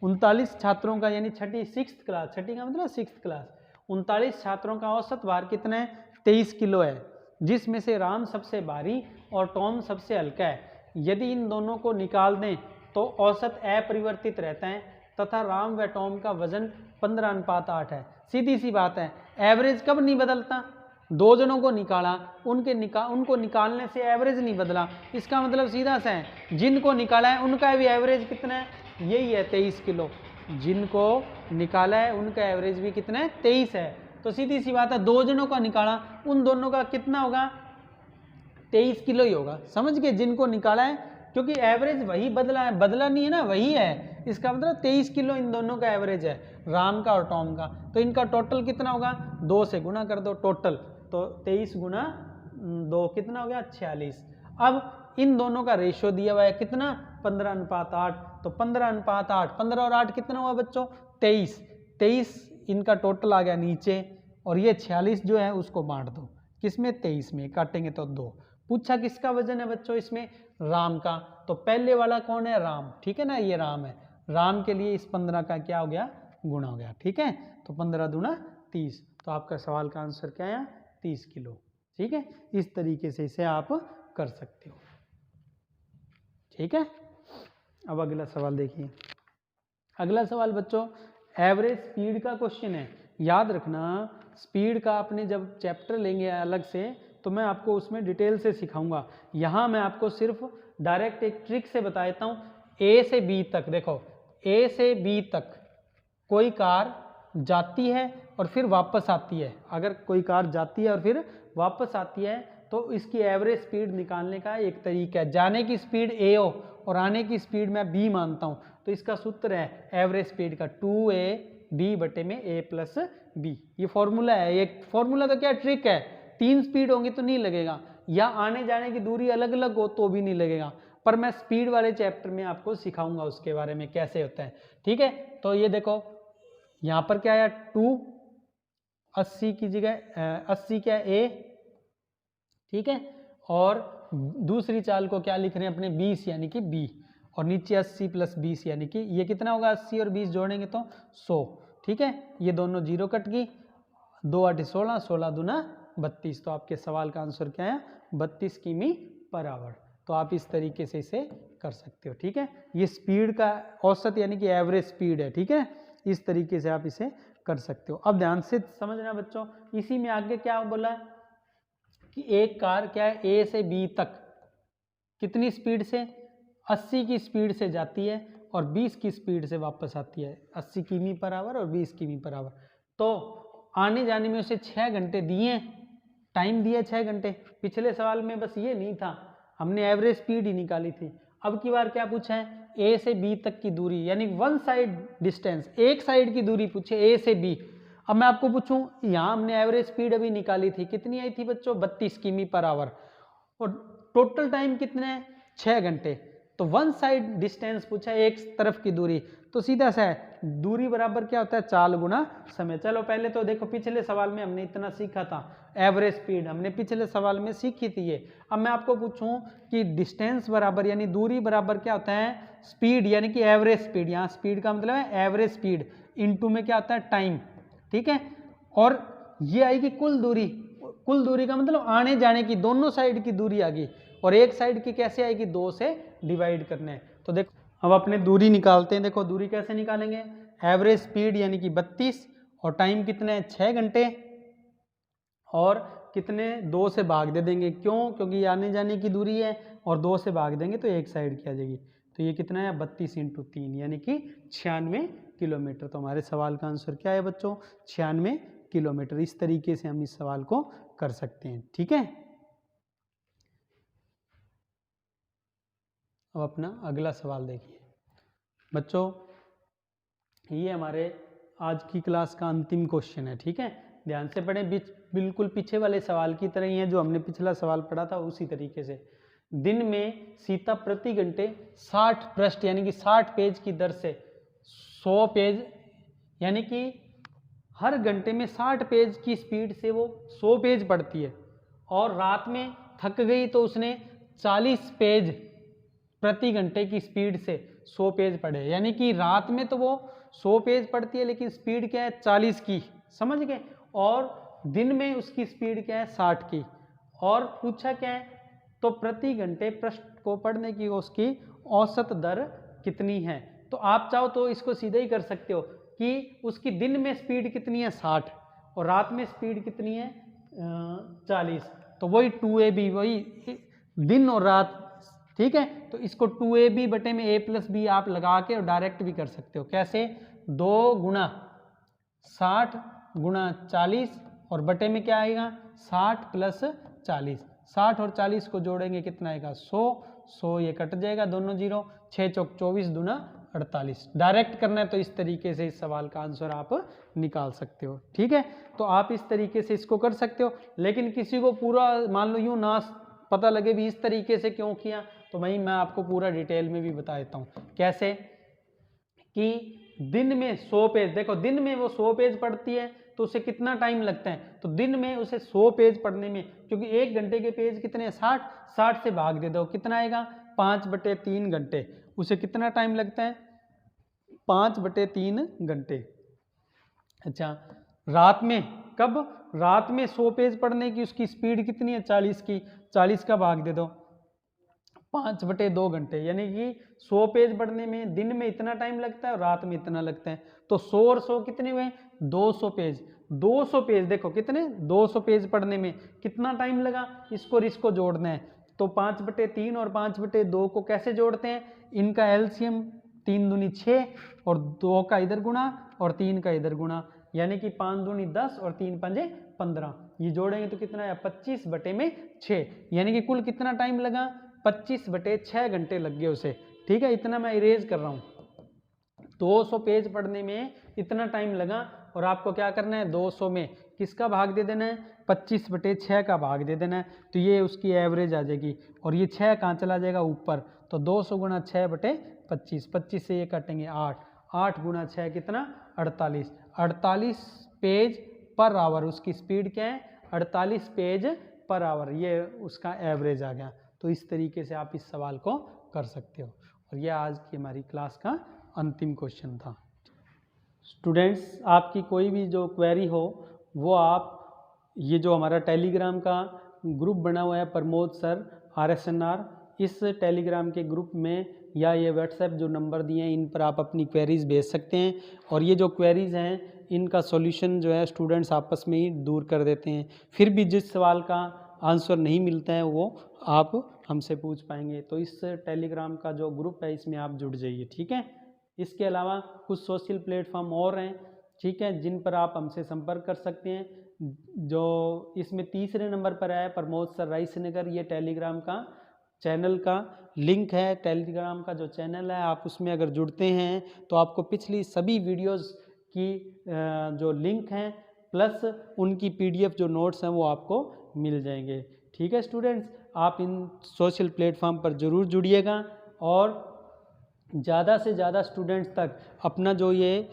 39 छात्रों का, यानी छठी 6th क्लास, छठी का मतलब 6th क्लास, 39 छात्रों का औसत भार कितना है, 23 किलो है, जिसमें से राम सबसे भारी और टॉम सबसे हल्का है। यदि इन दोनों को निकाल दें तो औसत अपरिवर्तित रहता है तथा राम व टॉम का वजन 15:8 है। सीधी सी बात है, एवरेज कब नहीं बदलता, 2 जनों को निकाला, उनको निकालने से एवरेज नहीं बदला, इसका मतलब सीधा सा है, जिनको निकाला है उनका भी एवरेज कितना है, यही है 23 किलो, जिनको निकाला है उनका एवरेज भी कितना है, 23 है। तो सीधी सी बात है, 2 जनों का निकाला, उन दोनों का कितना होगा, 23 किलो ही होगा। समझ गए, जिनको निकाला है, क्योंकि एवरेज वही बदला है, बदला नहीं है ना, वही है, इसका मतलब 23 किलो इन दोनों का एवरेज है, राम का और टॉम का। तो इनका टोटल कितना होगा, 2 से गुना कर दो टोटल, तो 23 गुना 2 कितना हो गया, 46। अब इन दोनों का रेशियो दिया हुआ है कितना, 15:8, तो 15:8, 15 और 8 कितना हुआ बच्चों, 23, 23 इनका टोटल आ गया नीचे, और ये 46 जो है उसको बांट दो, किसमें, 23 में, काटेंगे तो 2। पूछा किसका वजन है बच्चों इसमें, राम का, तो पहले वाला कौन है, राम, ठीक है ना, ये राम है, राम के लिए इस 15 का क्या हो गया, गुणा हो गया। ठीक है, तो 15 दूना 30, तो आपका सवाल का आंसर क्या आया, 30 किलो। ठीक है, इस तरीके से इसे आप कर सकते हो। ठीक है, अब अगला सवाल देखिए। अगला सवाल बच्चों एवरेज स्पीड का क्वेश्चन है। याद रखना, स्पीड का आपने जब चैप्टर लेंगे अलग से तो मैं आपको उसमें डिटेल से सिखाऊंगा। यहाँ मैं आपको सिर्फ डायरेक्ट एक ट्रिक से बता देता हूँ। ए से बी तक, देखो ए से बी तक कोई कार जाती है और फिर वापस आती है, अगर कोई कार जाती है और फिर वापस आती है तो इसकी एवरेज स्पीड निकालने का एक तरीका है। जाने की स्पीड ए हो और आने की स्पीड मैं बी मानता हूँ, तो इसका सूत्र है एवरेज स्पीड का 2ab बटे में a प्लस बी। ये फॉर्मूला है। ये फॉर्मूला तो क्या ट्रिक है, 3 स्पीड होंगी तो नहीं लगेगा, या आने जाने की दूरी अलग अलग हो तो भी नहीं लगेगा, पर मैं स्पीड वाले चैप्टर में आपको सिखाऊंगा उसके बारे में कैसे होता है। ठीक है, तो ये देखो यहाँ पर क्या आया 2, 80 की जगह 80 क्या है a, ठीक है, और दूसरी चाल को क्या लिख रहे हैं अपने 20 यानी कि b, और नीचे 80 प्लस 20 यानी कि ये कितना होगा, 80 और 20 जोड़ेंगे तो 100। ठीक है, ये दोनों जीरो कट गई, 2 8 16, 16 दूना 32, तो आपके सवाल का आंसर क्या है 32 किमी पर आवर। तो आप इस तरीके से इसे कर सकते हो। ठीक है, ये स्पीड का औसत यानी कि एवरेज स्पीड है। ठीक है, इस तरीके से आप इसे कर सकते हो। अब ध्यान से समझना बच्चों, इसी में आगे क्या बोला कि एक कार क्या है ए से बी तक कितनी स्पीड से, 80 की स्पीड से जाती है और 20 की स्पीड से वापस आती है, 80 किमी पर आवर और 20 किमी पर आवर। तो आने जाने में उसे 6 घंटे दिए, टाइम दिया 6 घंटे। पिछले सवाल में बस ये नहीं था, हमने एवरेज स्पीड ही निकाली थी। अब की बार क्या पूछा है, ए से बी तक की दूरी यानी वन साइड डिस्टेंस, एक साइड की दूरी पूछे ए से बी। अब मैं आपको पूछूं, यहाँ हमने एवरेज स्पीड अभी निकाली थी, कितनी आई थी बच्चों 32 किमी पर आवर, और टोटल टाइम कितने हैं 6 घंटे। तो वन साइड डिस्टेंस पूछा है, एक तरफ की दूरी, तो सीधा सा है दूरी बराबर क्या होता है चाल गुना समय। चलो पहले तो देखो पिछले सवाल में हमने इतना सीखा था, एवरेज स्पीड हमने पिछले सवाल में सीखी थी ये। अब मैं आपको पूछूं कि डिस्टेंस बराबर यानी दूरी बराबर क्या होता है स्पीड यानी कि एवरेज स्पीड, यहाँ स्पीड का मतलब है एवरेज स्पीड, इनटू में क्या होता है टाइम। ठीक है, और ये आएगी कुल दूरी, कुल दूरी का मतलब आने जाने की दोनों साइड की दूरी आ गई, और एक साइड की कैसे आएगी 2 से डिवाइड करने। तो देखो अब अपने दूरी निकालते हैं। देखो दूरी कैसे निकालेंगे, एवरेज स्पीड यानी कि 32 और टाइम कितने 6 घंटे, और कितने 2 से भाग दे देंगे, क्यों, क्योंकि आने जाने की दूरी है, और 2 से भाग देंगे तो एक साइड की आ जाएगी। तो ये कितना है 32 × 3 यानी कि 96 किलोमीटर। तो हमारे सवाल का आंसर क्या है बच्चों 96 किलोमीटर। इस तरीके से हम इस सवाल को कर सकते हैं। ठीक है, अब अपना अगला सवाल देखिए बच्चों, ये हमारे आज की क्लास का अंतिम क्वेश्चन है। ठीक है, ध्यान से पढ़ें, बिल्कुल पीछे वाले सवाल की तरह ही है जो हमने पिछला सवाल पढ़ा था उसी तरीके से। दिन में सीता प्रति घंटे 60 पृष्ठ यानी कि 60 पेज की दर से 100 पेज यानी कि हर घंटे में 60 पेज की स्पीड से वो 100 पेज पढ़ती है, और रात में थक गई तो उसने 40 पेज प्रति घंटे की स्पीड से 100 पेज पढ़े। यानी कि रात में तो वो 100 पेज पढ़ती है लेकिन स्पीड क्या है 40 की, समझ गए, और दिन में उसकी स्पीड क्या है 60 की। और पूछा क्या है, तो प्रति घंटे पृष्ठ को पढ़ने की उसकी औसत दर कितनी है। तो आप चाहो तो इसको सीधे ही कर सकते हो कि उसकी दिन में स्पीड कितनी है 60 और रात में स्पीड कितनी है 40, तो वही 2ab, वही दिन और रात। ठीक है, तो इसको 2ab बटे में a प्लस बी आप लगा के और डायरेक्ट भी कर सकते हो। कैसे, 2 गुणा 60 गुणा 40 और बटे में क्या आएगा 60 प्लस 40, 60 और 40 को जोड़ेंगे कितना आएगा 100, 100 ये कट जाएगा दोनों जीरो, 6 चौक 24 दूना 48। डायरेक्ट करना है तो इस तरीके से इस सवाल का आंसर आप निकाल सकते हो। ठीक है, तो आप इस तरीके से इसको कर सकते हो, लेकिन किसी को पूरा मान लो यूं ना पता लगे भी इस तरीके से क्यों किया, तो वही मैं आपको पूरा डिटेल में भी बता देता हूँ। कैसे कि दिन में 100 पेज, देखो दिन में वो 100 पेज पढ़ती है तो उसे कितना टाइम लगता है, तो दिन में उसे 100 पेज पढ़ने में, क्योंकि 1 घंटे के पेज कितने 60, 60 से भाग दे दो कितना आएगा 5/3 घंटे, उसे कितना टाइम लगता है 5/3 घंटे। अच्छा, रात में कब, रात में 100 पेज पढ़ने की उसकी स्पीड कितनी है 40 की, 40 का भाग दे दो 5/2 घंटे, यानी कि 100 पेज पढ़ने में दिन में इतना टाइम लगता है और रात में इतना लगता है। तो 100 और 100 कितने हुए 200 पेज, 200 पेज देखो कितने 200 पेज पढ़ने में कितना टाइम लगा, इसको और इसको जोड़ना है। तो 5/3 और 5/2 को कैसे जोड़ते हैं, इनका एलसीएम 3 दूनी 6 और 2 का इधर गुणा और 3 का इधर गुणा, यानी कि 5 दूनी 10 और 3 पंजे 15। ये जोड़ेंगे तो कितना है 25/6, यानी कि कुल कितना टाइम लगा 25/6 घंटे लग गए उसे। ठीक है, इतना मैं इरेज कर रहा हूँ। 200 पेज पढ़ने में इतना टाइम लगा और आपको क्या करना है 200 में किसका भाग दे देना है 25/6 का भाग दे देना है, तो ये उसकी एवरेज आ जाएगी। और ये 6 कहाँ चला जाएगा ऊपर, तो 200 गुणा 6/25, 25 से ये काटेंगे 8, 8 गुणा 6 कितना 48, 48 पेज पर आवर उसकी स्पीड क्या है 48 पेज पर आवर, ये उसका एवरेज आ गया। तो इस तरीके से आप इस सवाल को कर सकते हो। और यह आज की हमारी क्लास का अंतिम क्वेश्चन था। स्टूडेंट्स, आपकी कोई भी जो क्वेरी हो वो आप ये जो हमारा टेलीग्राम का ग्रुप बना हुआ है प्रमोद सर RSNR, इस टेलीग्राम के ग्रुप में या ये व्हाट्सएप जो नंबर दिए हैं इन पर आप अपनी क्वेरीज़ भेज सकते हैं। और ये जो क्वेरीज़ हैं इनका सॉल्यूशन जो है स्टूडेंट्स आपस में ही दूर कर देते हैं। फिर भी जिस सवाल का आंसर नहीं मिलता है वो आप हमसे पूछ पाएंगे। तो इस टेलीग्राम का जो ग्रुप है इसमें आप जुड़ जाइए, ठीक है। इसके अलावा कुछ सोशल प्लेटफॉर्म और हैं, ठीक है, जिन पर आप हमसे संपर्क कर सकते हैं। जो इसमें तीसरे नंबर पर है प्रमोद सर रायसनगर, ये टेलीग्राम का चैनल का लिंक है। टेलीग्राम का जो चैनल है आप उसमें अगर जुड़ते हैं तो आपको पिछली सभी वीडियोस की जो लिंक हैं प्लस उनकी PDF जो नोट्स हैं वो आपको मिल जाएंगे। ठीक है स्टूडेंट्स, आप इन सोशल प्लेटफॉर्म पर ज़रूर जुड़िएगा और ज़्यादा से ज़्यादा स्टूडेंट्स तक अपना जो ये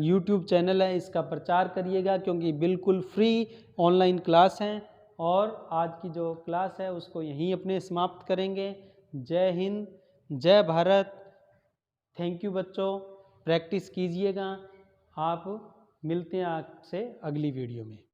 YouTube चैनल है इसका प्रचार करिएगा, क्योंकि बिल्कुल फ्री ऑनलाइन क्लास हैं। और आज की जो क्लास है उसको यहीं अपने समाप्त करेंगे। जय हिंद, जय भारत। थैंक यू बच्चों, प्रैक्टिस कीजिएगा। आप मिलते हैं आपसे अगली वीडियो में।